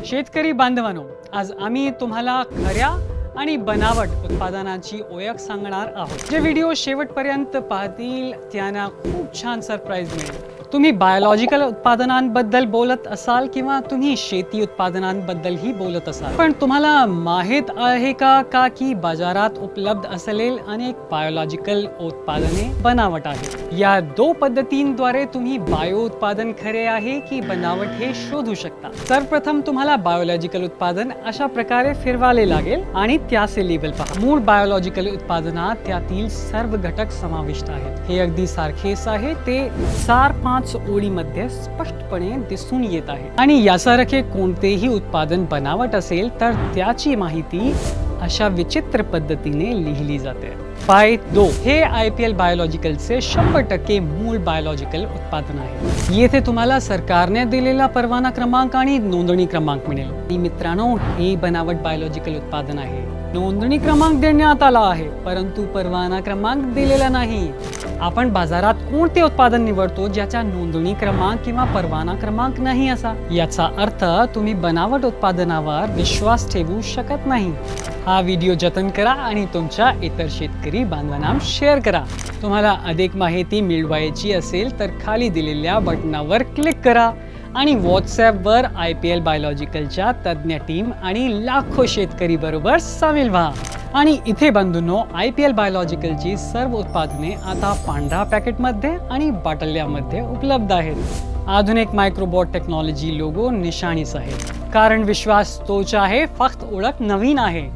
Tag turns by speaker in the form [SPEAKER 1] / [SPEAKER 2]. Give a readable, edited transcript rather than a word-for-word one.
[SPEAKER 1] शेतकरी बांधवांनो, आज आम्ही तुम्हाला खऱ्या आणि बनावट उत्पादनांची ओळख सांगणार आहोत. जे व्हिडिओ शेवटपर्यंत पाहतील त्यांना खूप छान सरप्राईज मिळेल. तुम्ही बायोलॉजिकल उत्पादनांबद्दल बोलत असाल किंवा तुम्ही शेती उत्पादनांबद्दलही बोलत असाल, पण तुम्हाला माहित आहे का की बाजारात उपलब्ध असलेले अनेक बायोलॉजिकल उत्पादने बनावट आहेत. या दोन पद्धतींद्वारे तुम्ही बायो उत्पादन खरे आहे की बनावट हे शोधू शकता. सर्वप्रथम तुम्हाला बायोलॉजिकल उत्पादन अशा प्रकारे फिरवावे लागेल आणि त्याचे लेबल पहा. मूळ बायोलॉजिकल उत्पादनात त्यातील सर्व घटक समाविष्ट आहेत. हे अगदी सारखेच आहे. ते 4-5 ओळीमध्ये स्पष्टपणे दिसून येत आहे. आणि यासारखे कोणतेही उत्पादन बनावट असेल तर त्याची माहिती अशा विचित्र पद्धतीने लिहिली जाते. पाय 2 हे IPL बायोलॉजिकलचे 100% मूळ बायोलॉजिकल उत्पादन आहे. येथे तुम्हाला सरकारने दिलेला परवाना क्रमांक आणि नोंदणी क्रमांक मिळेल. मित्रांनो, हे बनावट बायोलॉजिकल उत्पादन आहे. नोंदणी क्रमांक देण्यात आला आहे परंतु परवाना क्रमांक दिलेला नाही. आपण बाजारात कोणते उत्पादन निवडतो ज्याचा नोंदणी क्रमांक किंवा परवाना क्रमांक नाही असा? याचा अर्थ तुम्ही बनावट उत्पादनावर विश्वास ठेवू शकत नाही. हा व्हिडिओ जतन करा आणि तुमच्या इतर शेतकरी बांधवांना शेअर करा. तुम्हाला अधिक माहिती मिळवायची असेल तर खाली दिलेल्या बटनावर क्लिक करा आणि व्हॉट्सॲपवर IPL बायोलॉजिकलच्या तज्ञ टीम आणि लाखो शेतकरी बरोबर सामील व्हा. आणि इथे बंधूंनो, IPL बायोलॉजिकलची सर्व उत्पादने आता पांढऱ्या पॅकेटमध्ये आणि बाटल्यामध्ये उपलब्ध आहेत. आधुनिक मायक्रोबॉट टेक्नॉलॉजी लोगो निशाणीच आहे. कारण विश्वास तोच आहे, फक्त ओळख नवीन आहे.